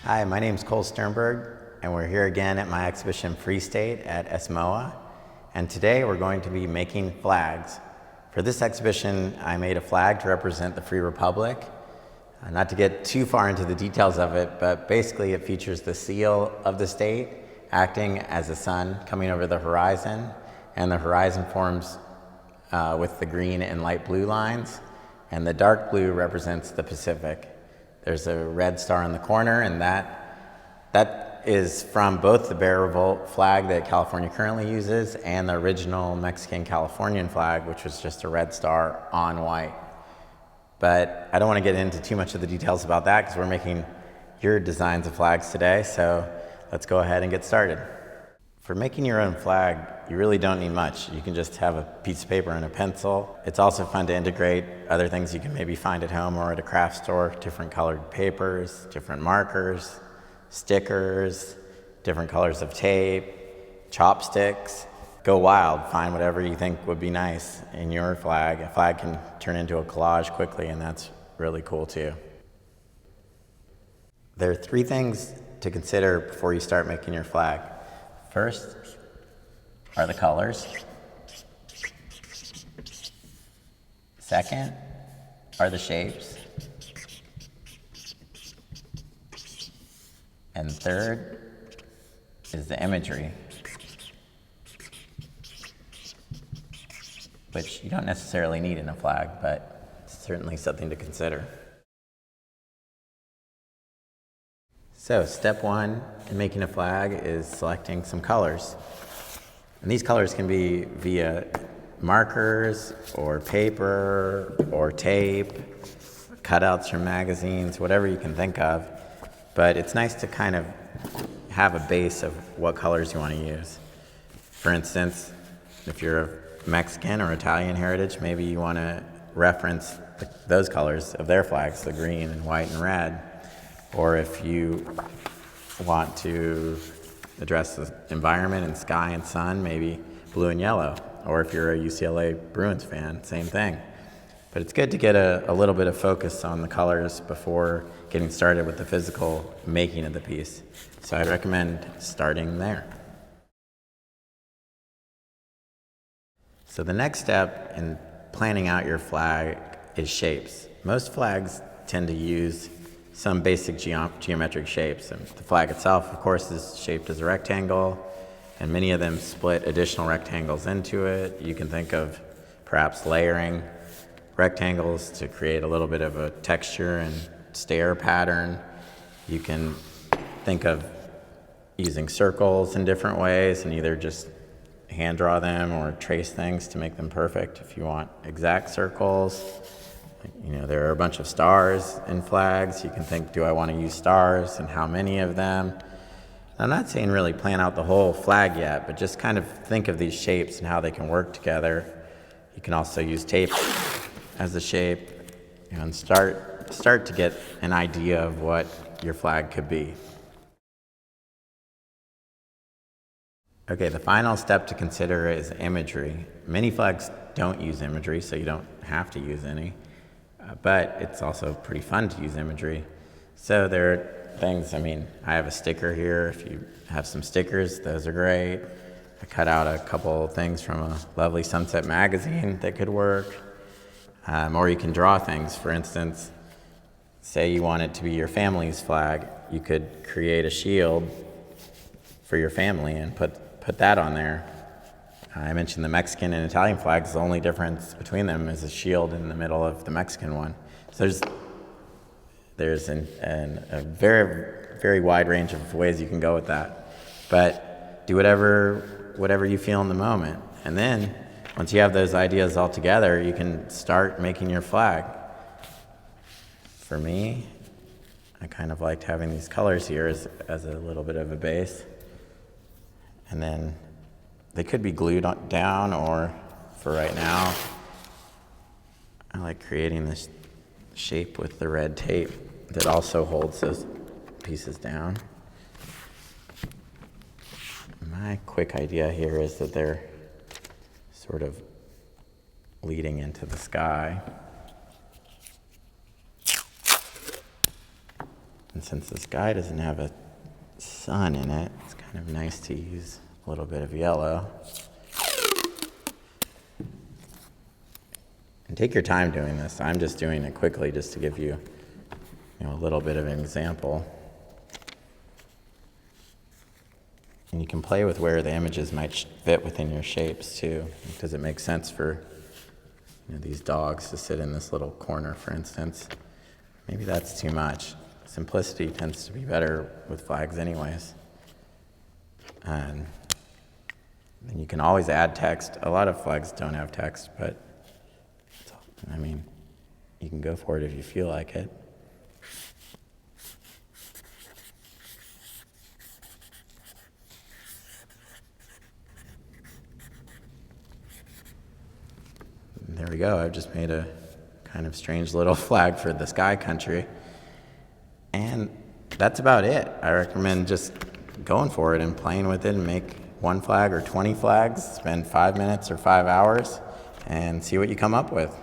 Hi, my name is Cole Sternberg, and we're here again at my exhibition FREESTATE at ESMoA. And today we're going to be making flags. For this exhibition, I made a flag to represent the Free Republic. Not to get too far into the details of it, but basically it features the seal of the state acting as the sun coming over the horizon, and the horizon forms with the green and light blue lines, and the dark blue represents the Pacific. There's a red star in the corner, and that is from both the Bear Revolt flag that California currently uses and the original Mexican Californian flag, which was just a red star on white. But I don't want to get into too much of the details about that because we're making your designs of flags today, so let's go ahead and get started. For making your own flag, you really don't need much. You can just have a piece of paper and a pencil. It's also fun to integrate other things you can maybe find at home or at a craft store, different colored papers, different markers, stickers, different colors of tape, chopsticks. Go wild, find whatever you think would be nice in your flag. A flag can turn into a collage quickly, and that's really cool too. There are three things to consider before you start making your flag. First are the colors. Second are the shapes. And third is the imagery, which you don't necessarily need in a flag, but it's certainly something to consider. So step one in making a flag is selecting some colors. And these colors can be via markers or paper or tape, cutouts from magazines, whatever you can think of. But it's nice to kind of have a base of what colors you want to use. For instance, if you're Mexican or Italian heritage, maybe you want to reference those colors of their flags, the green and white and red. Or if you want to address the environment and sky and sun, maybe blue and yellow. Or if you're a UCLA Bruins fan, same thing. But it's good to get a little bit of focus on the colors before getting started with the physical making of the piece. So I recommend starting there. So the next step in planning out your flag is shapes. Most flags tend to use some basic geometric shapes. And the flag itself, of course, is shaped as a rectangle, and many of them split additional rectangles into it. You can think of perhaps layering rectangles to create a little bit of a texture and stair pattern. You can think of using circles in different ways and either just hand draw them or trace things to make them perfect if you want exact circles. You know, there are a bunch of stars in flags. You can think, do I want to use stars and how many of them? I'm not saying really plan out the whole flag yet, but just kind of think of these shapes and how they can work together. You can also use tape as a shape and start to get an idea of what your flag could be. Okay, the final step to consider is imagery. Many flags don't use imagery, so you don't have to use any. But it's also pretty fun to use imagery. So there are things, I have a sticker here. If you have some stickers, those are great. I cut out a couple things from a lovely Sunset magazine that could work. Or you can draw things. For instance, say you want it to be your family's flag. You could create a shield for your family and put that on there. I mentioned the Mexican and Italian flags. The only difference between them is a shield in the middle of the Mexican one. So there's a very, very wide range of ways you can go with that. But do whatever you feel in the moment. And then once you have those ideas all together, you can start making your flag. For me, I kind of liked having these colors here as a little bit of a base. And then they could be glued down, or for right now, I like creating this shape with the red tape that also holds those pieces down. My quick idea here is that they're sort of leading into the sky. And since the sky doesn't have a sun in it, it's kind of nice to use a little bit of yellow. And take your time doing this. I'm just doing it quickly just to give you, a little bit of an example. And you can play with where the images might fit within your shapes too. Does it make sense for these dogs to sit in this little corner, for instance? Maybe that's too much. Simplicity tends to be better with flags anyways. And then you can always add text. A lot of flags don't have text, but you can go for it if you feel like it. There we go. I've just made a kind of strange little flag for the sky country. And that's about it. I recommend just going for it and playing with it and make one flag or 20 flags, spend 5 minutes or 5 hours, and see what you come up with.